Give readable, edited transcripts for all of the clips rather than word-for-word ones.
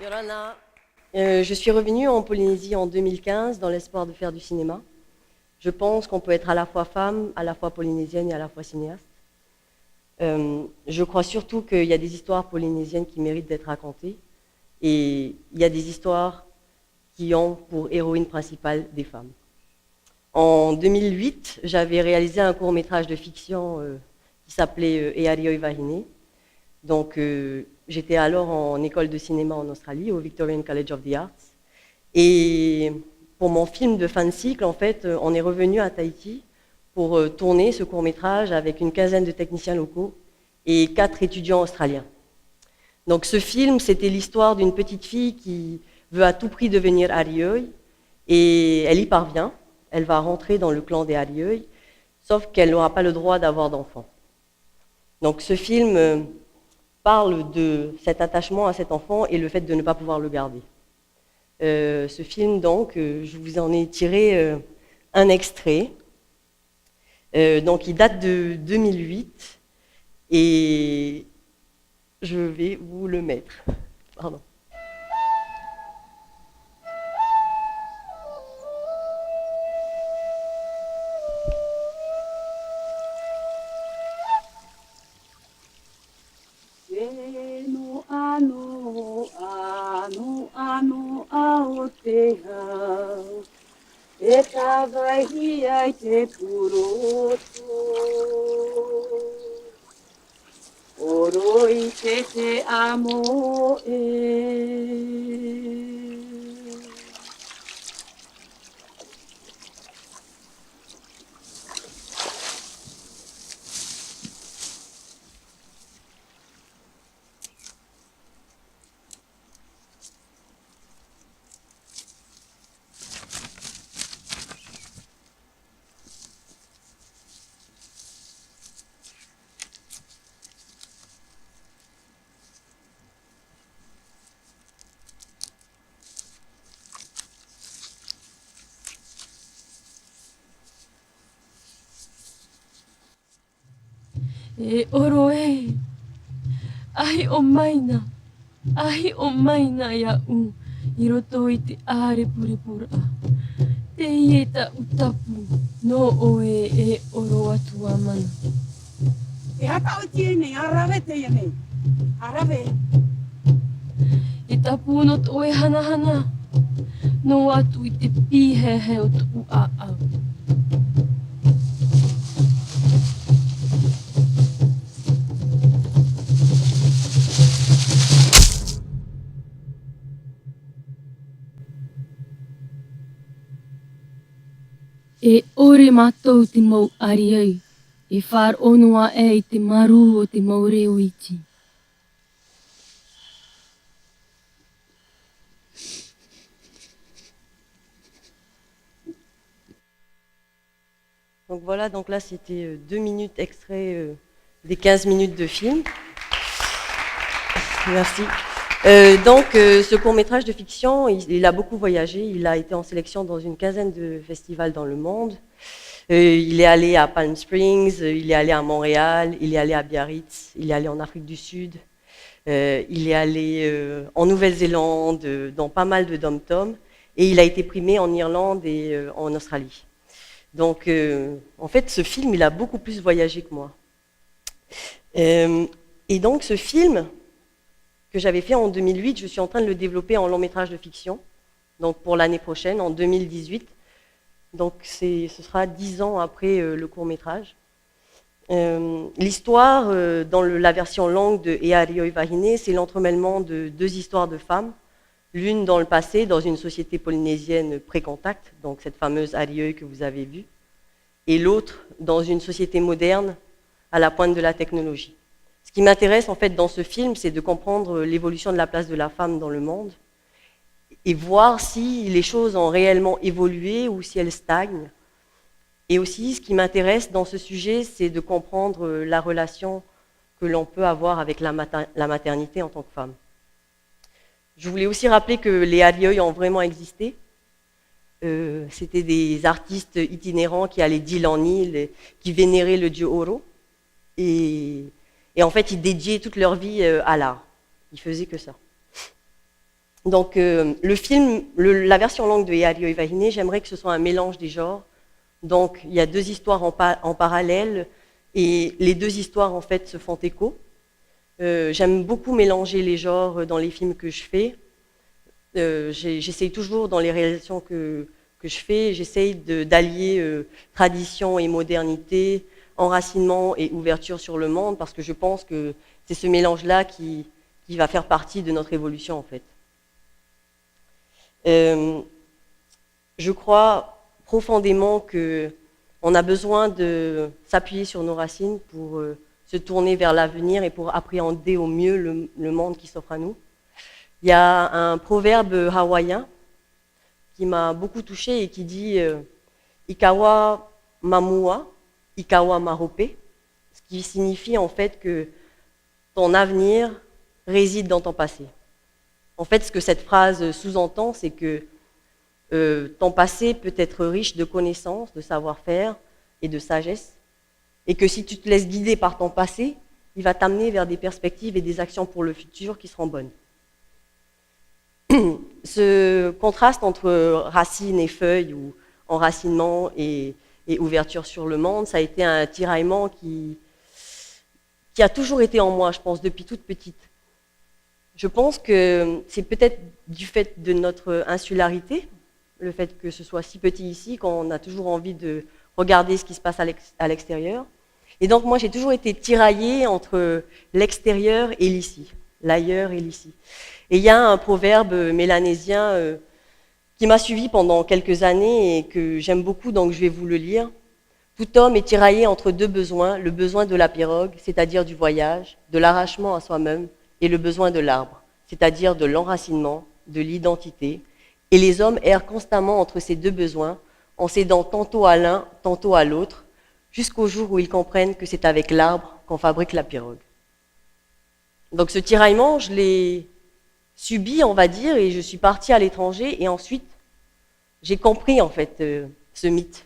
Yorana. Je suis revenue en Polynésie en 2015 dans l'espoir de faire du cinéma. Je pense qu'on peut être à la fois femme, à la fois polynésienne et à la fois cinéaste. Je crois surtout qu'il y a des histoires polynésiennes qui méritent d'être racontées et il y a des histoires qui ont pour héroïne principale des femmes. En 2008, j'avais réalisé un court-métrage de fiction qui s'appelait Earioi Vahine. Donc, j'étais alors en école de cinéma en Australie, au Victorian College of the Arts. Et pour mon film de fin de cycle, en fait, on est revenu à Tahiti pour tourner ce court-métrage avec une quinzaine de techniciens locaux et 4 étudiants australiens. Donc, ce film, c'était l'histoire d'une petite fille qui veut à tout prix devenir Arioi, et elle y parvient. Elle va rentrer dans le clan des Arioi, sauf qu'elle n'aura pas le droit d'avoir d'enfant. Donc, ce film parle de cet attachement à cet enfant et le fait de ne pas pouvoir le garder. Ce film, donc, je vous en ai tiré un extrait. Donc, il date de 2008 et je vais vous le mettre. Pardon. E tawai ai te puroto. Oro i te amo e. E oro e, ai o maina ia u, i roto i te are purepura. Te ieta utapu, no oe e oro atua mana. E haka o tie nei, arawe te ia nei. Arawe. I tapu no to e hana hana, no atu i te pihehe o tu a au. E ore mātou te mau ariau, e whār onoa e i te maru o te maureo iti. Donc voilà, donc là c'était 2 minutes extrait des 15 minutes de film. Merci. Ce court-métrage de fiction, il a beaucoup voyagé, il a été en sélection dans une quinzaine de festivals dans le monde. Il est allé à Palm Springs, il est allé à Montréal, il est allé à Biarritz, il est allé en Afrique du Sud, il est allé en Nouvelle-Zélande, dans pas mal de dom-toms, et il a été primé en Irlande et en Australie. Donc, en fait, ce film, il a beaucoup plus voyagé que moi. Et donc, ce film que j'avais fait en 2008, je suis en train de le développer en long métrage de fiction, donc pour l'année prochaine, en 2018. Donc, ce sera 10 ans après le court métrage. L'histoire, dans la version longue de Earioi Vahine, c'est l'entremêlement de 2 histoires de femmes, l'une dans le passé, dans une société polynésienne pré-contact, donc cette fameuse Arioi que vous avez vue, et l'autre dans une société moderne, à la pointe de la technologie. Ce qui m'intéresse en fait dans ce film, c'est de comprendre l'évolution de la place de la femme dans le monde et voir si les choses ont réellement évolué ou si elles stagnent. Et aussi, ce qui m'intéresse dans ce sujet, c'est de comprendre la relation que l'on peut avoir avec la maternité en tant que femme. Je voulais aussi rappeler que les Arioi ont vraiment existé. C'était des artistes itinérants qui allaient d'île en île, qui vénéraient le dieu Oro. Et en fait, ils dédiaient toute leur vie à l'art. Ils faisaient que ça. Donc le film, la version longue de Yario Iwahine, j'aimerais que ce soit un mélange des genres. Donc il y a deux histoires en parallèle et les deux histoires en fait se font écho. J'aime beaucoup mélanger les genres dans les films que je fais. J'essaye toujours dans les réalisations que je fais, j'essaye d'allier tradition et modernité, enracinement et ouverture sur le monde, parce que je pense que c'est ce mélange-là qui va faire partie de notre évolution en fait. Je crois profondément qu'on a besoin de s'appuyer sur nos racines pour se tourner vers l'avenir et pour appréhender au mieux le monde qui s'offre à nous. Il y a un proverbe hawaïen qui m'a beaucoup touchée et qui dit Ikawa mamua, Ikawa marope, ce qui signifie en fait que ton avenir réside dans ton passé. En fait, ce que cette phrase sous-entend, c'est que ton passé peut être riche de connaissances, de savoir-faire et de sagesse, et que si tu te laisses guider par ton passé, il va t'amener vers des perspectives et des actions pour le futur qui seront bonnes. Ce contraste entre racines et feuilles, ou enracinement et ouverture sur le monde, ça a été un tiraillement qui a toujours été en moi, je pense, depuis toute petite. Je pense que c'est peut-être du fait de notre insularité, le fait que ce soit si petit ici, qu'on a toujours envie de regarder ce qui se passe à l'extérieur. Et donc moi, j'ai toujours été tiraillée entre l'extérieur et l'ici, l'ailleurs et l'ici. Et il y a un proverbe mélanésien qui m'a suivi pendant quelques années et que j'aime beaucoup, donc je vais vous le lire. Tout homme est tiraillé entre deux besoins, le besoin de la pirogue, c'est-à-dire du voyage, de l'arrachement à soi-même, et le besoin de l'arbre, c'est-à-dire de l'enracinement, de l'identité. Et les hommes errent constamment entre ces deux besoins, en cédant tantôt à l'un, tantôt à l'autre, jusqu'au jour où ils comprennent que c'est avec l'arbre qu'on fabrique la pirogue. Donc ce tiraillement, je l'ai subi, on va dire, et je suis partie à l'étranger, et ensuite, j'ai compris en fait ce mythe.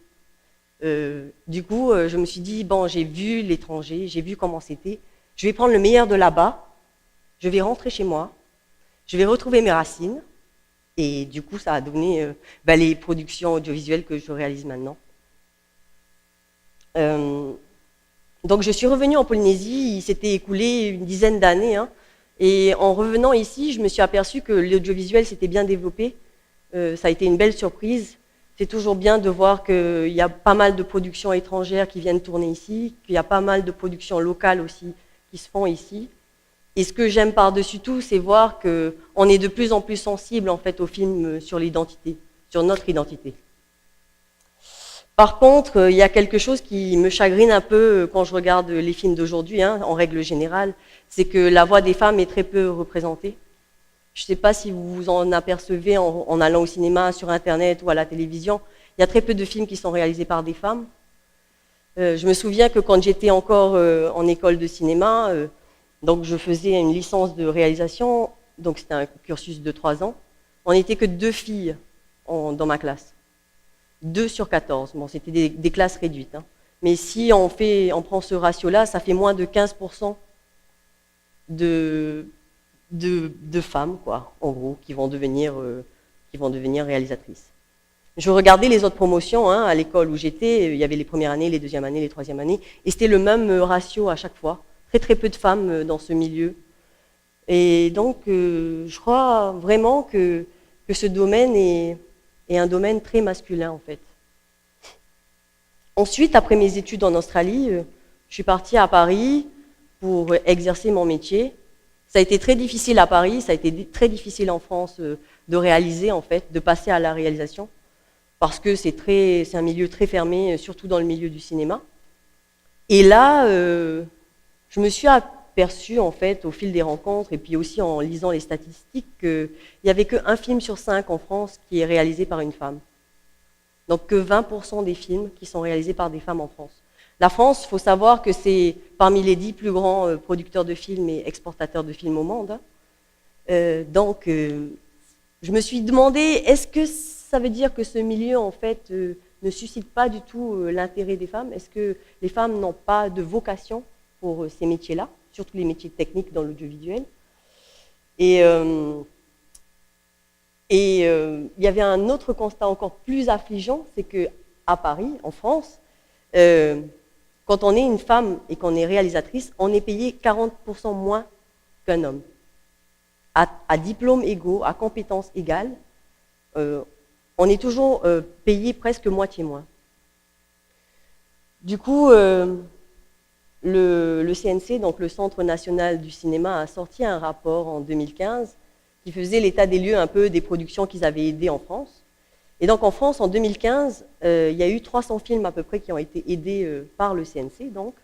Du coup, je me suis dit, bon, j'ai vu l'étranger, j'ai vu comment c'était, je vais prendre le meilleur de là-bas, je vais rentrer chez moi, je vais retrouver mes racines, et du coup, ça a donné les productions audiovisuelles que je réalise maintenant. Donc, je suis revenue en Polynésie, il s'était écoulé une dizaine d'années, hein, et en revenant ici, je me suis aperçue que l'audiovisuel s'était bien développé. Ça a été une belle surprise. C'est toujours bien de voir qu'il y a pas mal de productions étrangères qui viennent tourner ici, qu'il y a pas mal de productions locales aussi qui se font ici. Et ce que j'aime par-dessus tout, c'est voir qu'on est de plus en plus sensible en fait, aux films sur l'identité, sur notre identité. Par contre, il y a quelque chose qui me chagrine un peu quand je regarde les films d'aujourd'hui, hein, en règle générale, c'est que la voix des femmes est très peu représentée. Je ne sais pas si vous vous en apercevez en allant au cinéma, sur Internet ou à la télévision, il y a très peu de films qui sont réalisés par des femmes. Je me souviens que quand j'étais encore en école de cinéma, donc je faisais une licence de réalisation, donc c'était un cursus de 3 ans, on n'était que 2 filles dans ma classe. 2 sur 14. Bon, c'était des classes réduites. Hein. Mais si on prend ce ratio-là, ça fait moins de 15% de femmes, quoi, en gros, qui vont devenir réalisatrices. Je regardais les autres promotions hein, à l'école où j'étais, il y avait les premières années, les deuxièmes années, les troisièmes années, et c'était le même ratio à chaque fois. Très très peu de femmes dans ce milieu. Et donc, je crois vraiment que ce domaine est un domaine très masculin, en fait. Ensuite, après mes études en Australie, je suis partie à Paris pour exercer mon métier. Ça a été très difficile à Paris, ça a été très difficile en France de réaliser, en fait, de passer à la réalisation, parce que c'est un milieu très fermé, surtout dans le milieu du cinéma. Et là, je me suis aperçue, en fait, au fil des rencontres, et puis aussi en lisant les statistiques, qu'il n'y avait qu'un film sur 5 en France qui est réalisé par une femme. Donc que 20% des films qui sont réalisés par des femmes en France. La France, il faut savoir que c'est parmi les 10 plus grands producteurs de films et exportateurs de films au monde. Donc, je me suis demandé, est-ce que ça veut dire que ce milieu, en fait, ne suscite pas du tout l'intérêt des femmes? Est-ce que les femmes n'ont pas de vocation pour ces métiers-là, surtout les métiers techniques dans l'audiovisuel? Et Et il y avait un autre constat encore plus affligeant, c'est qu'à Paris, en France, quand on est une femme et qu'on est réalisatrice, on est payé 40% moins qu'un homme. À diplômes égaux, à compétences égales, on est toujours payé presque moitié moins. Du coup, le CNC, donc le Centre national du cinéma, a sorti un rapport en 2015 qui faisait l'état des lieux un peu des productions qu'ils avaient aidées en France. Et donc en France, en 2015, il y a eu 300 films à peu près qui ont été aidés par le CNC. Donc.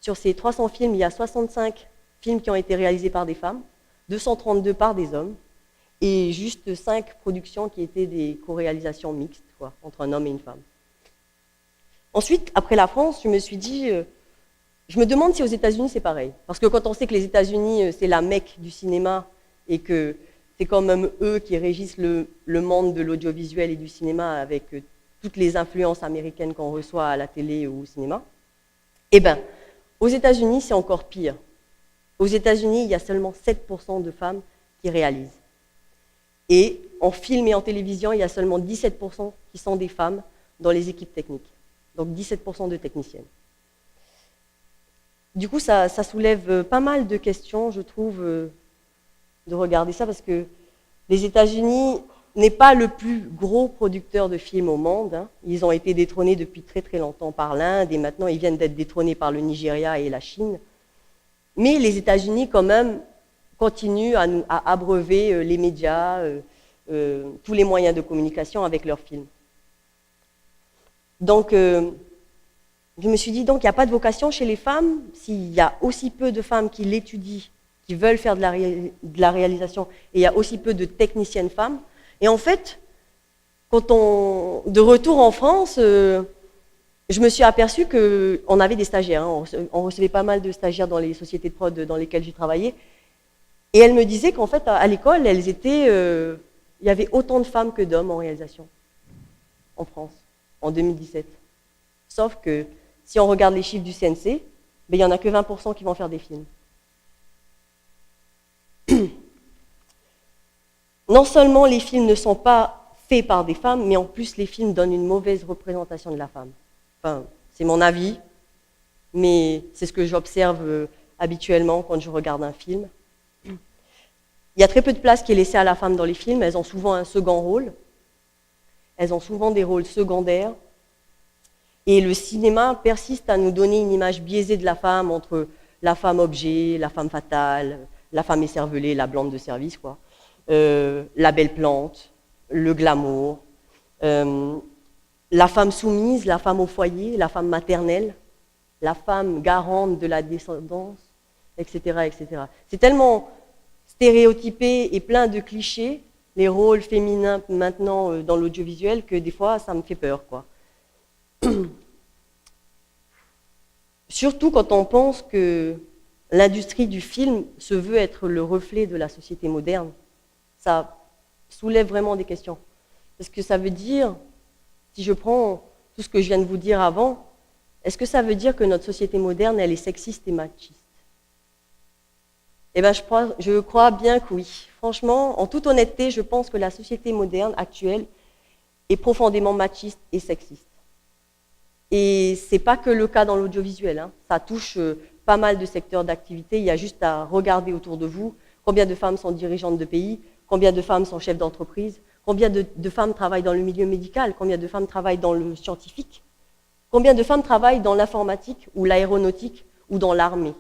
Sur ces 300 films, il y a 65 films qui ont été réalisés par des femmes, 232 par des hommes, et juste 5 productions qui étaient des co-réalisations mixtes, quoi, entre un homme et une femme. Ensuite, après la France, je me suis dit, je me demande si aux États-Unis c'est pareil. Parce que quand on sait que les États-Unis, c'est la Mecque du cinéma, et que c'est quand même eux qui régissent le monde de l'audiovisuel et du cinéma avec toutes les influences américaines qu'on reçoit à la télé ou au cinéma, eh bien, aux États-Unis, c'est encore pire. Aux États-Unis, il y a seulement 7% de femmes qui réalisent. Et en film et en télévision, il y a seulement 17% qui sont des femmes dans les équipes techniques. Donc 17% de techniciennes. Du coup, ça soulève pas mal de questions, je trouve, de regarder ça, parce que les États-Unis n'est pas le plus gros producteur de films au monde. Hein. Ils ont été détrônés depuis très très longtemps par l'Inde, et maintenant ils viennent d'être détrônés par le Nigeria et la Chine. Mais les États-Unis, quand même, continuent à abreuver les médias, tous les moyens de communication avec leurs films. Donc, je me suis dit, donc, il n'y a pas de vocation chez les femmes, s'il y a aussi peu de femmes qui l'étudient, qui veulent faire de la réalisation, et il y a aussi peu de techniciennes femmes. Et en fait, de retour en France, je me suis aperçue qu'on avait des stagiaires, hein, on recevait pas mal de stagiaires dans les sociétés de prod dans lesquelles j'ai travaillé, et elles me disaient qu'en fait, à l'école, il y avait autant de femmes que d'hommes en réalisation, en France, en 2017. Sauf que, si on regarde les chiffres du CNC, ben, il n'y en a que 20% qui vont faire des films. Non seulement les films ne sont pas faits par des femmes, mais en plus les films donnent une mauvaise représentation de la femme. Enfin, c'est mon avis, mais c'est ce que j'observe habituellement quand je regarde un film. Il y a très peu de place qui est laissée à la femme dans les films, elles ont souvent un second rôle, elles ont souvent des rôles secondaires, et le cinéma persiste à nous donner une image biaisée de la femme entre la femme objet, la femme fatale, la femme écervelée, la blonde de service, quoi. La belle plante, le glamour, la femme soumise, la femme au foyer, la femme maternelle, la femme garante de la descendance, etc., etc. C'est tellement stéréotypé et plein de clichés, les rôles féminins maintenant dans l'audiovisuel, que des fois, ça me fait peur, quoi. Surtout quand on pense que l'industrie du film se veut être le reflet de la société moderne. Ça soulève vraiment des questions. Est-ce que ça veut dire, si je prends tout ce que je viens de vous dire avant, est-ce que ça veut dire que notre société moderne, elle est sexiste et machiste? Eh bien, je crois bien que oui. Franchement, en toute honnêteté, je pense que la société moderne actuelle est profondément machiste et sexiste. Et ce n'est pas que le cas dans l'audiovisuel, hein. Ça touche pas mal de secteurs d'activité. Il y a juste à regarder autour de vous combien de femmes sont dirigeantes de pays, combien de femmes sont chefs d'entreprise, combien de femmes travaillent dans le milieu médical, combien de femmes travaillent dans le scientifique, combien de femmes travaillent dans l'informatique ou l'aéronautique ou dans l'armée.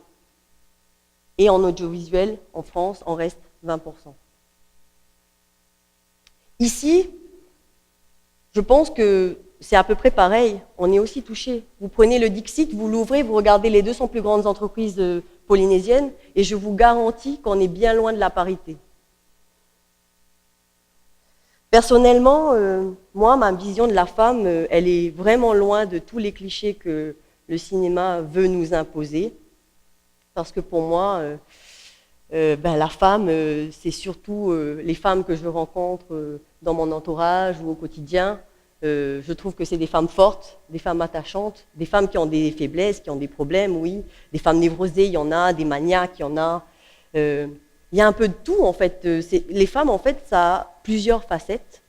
Et en audiovisuel, en France, on reste 20%. Ici, je pense que c'est à peu près pareil, on est aussi touché. Vous prenez le Dixit, vous l'ouvrez, vous regardez les 200 plus grandes entreprises polynésiennes, et je vous garantis qu'on est bien loin de la parité. Personnellement, moi, ma vision de la femme, elle est vraiment loin de tous les clichés que le cinéma veut nous imposer. Parce que pour moi, la femme, c'est surtout les femmes que je rencontre dans mon entourage ou au quotidien. Je trouve que c'est des femmes fortes, des femmes attachantes, des femmes qui ont des faiblesses, qui ont des problèmes, oui. Des femmes névrosées, il y en a, des maniaques, il y en a. Il y a un peu de tout, en fait. Les femmes, en fait, ça a plusieurs facettes.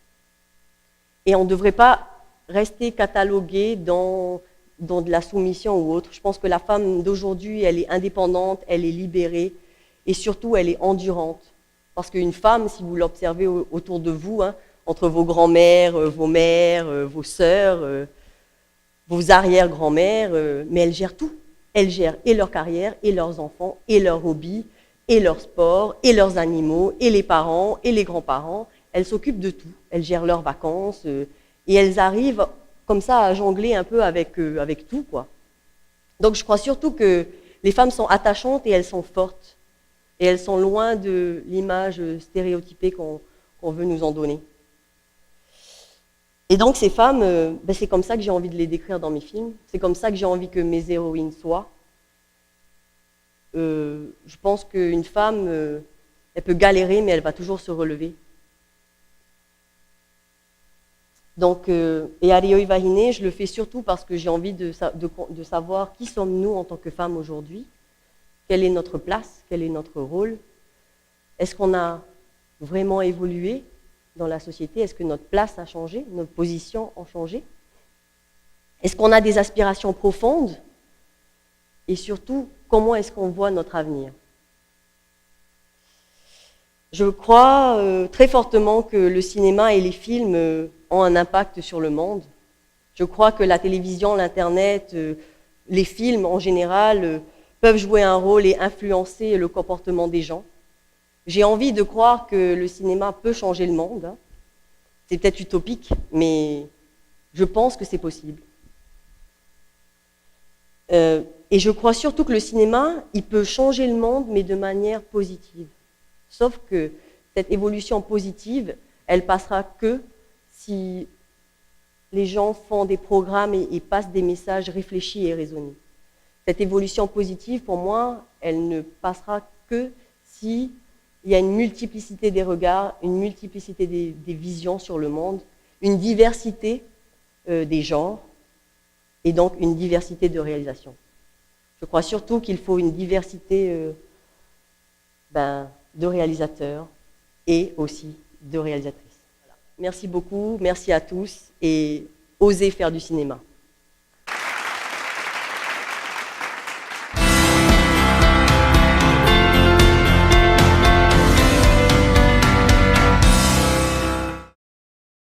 Et on ne devrait pas rester catalogué dans de la soumission ou autre. Je pense que la femme d'aujourd'hui, elle est indépendante, elle est libérée, et surtout, elle est endurante. Parce qu'une femme, si vous l'observez autour de vous, hein, entre vos grands-mères, vos mères, vos sœurs, vos arrière-grand-mères, mais elle gère tout. Elle gère et leur carrière, et leurs enfants, et leurs hobbies, et leur sport, et leurs animaux, et les parents, et les grands-parents. Elles s'occupent de tout. Elles gèrent leurs vacances, et elles arrivent comme ça à jongler un peu avec tout, quoi. Donc je crois surtout que les femmes sont attachantes et elles sont fortes. Et elles sont loin de l'image stéréotypée qu'on veut nous en donner. Et donc ces femmes, c'est comme ça que j'ai envie de les décrire dans mes films. C'est comme ça que j'ai envie que mes héroïnes soient. Je pense qu'une femme, elle peut galérer, mais elle va toujours se relever. Donc, et Arioi Wahine, je le fais surtout parce que j'ai envie de savoir qui sommes-nous en tant que femmes aujourd'hui, quelle est notre place, quel est notre rôle, est-ce qu'on a vraiment évolué dans la société, est-ce que notre place a changé, notre position a changé, est-ce qu'on a des aspirations profondes, et surtout, comment est-ce qu'on voit notre avenir. Je crois très fortement que le cinéma et les films ont un impact sur le monde. Je crois que la télévision, l'Internet, les films en général peuvent jouer un rôle et influencer le comportement des gens. J'ai envie de croire que le cinéma peut changer le monde. Hein. C'est peut-être utopique, mais je pense que c'est possible. Et je crois surtout que le cinéma, il peut changer le monde, mais de manière positive. Sauf que cette évolution positive, elle passera que si les gens font des programmes et passent des messages réfléchis et raisonnés. Cette évolution positive, pour moi, elle ne passera que s'il y a une multiplicité des regards, une multiplicité des visions sur le monde, une diversité des genres, et donc une diversité de réalisations. Je crois surtout qu'il faut une diversité de réalisateurs et aussi de réalisatrices. Voilà. Merci beaucoup, merci à tous et osez faire du cinéma.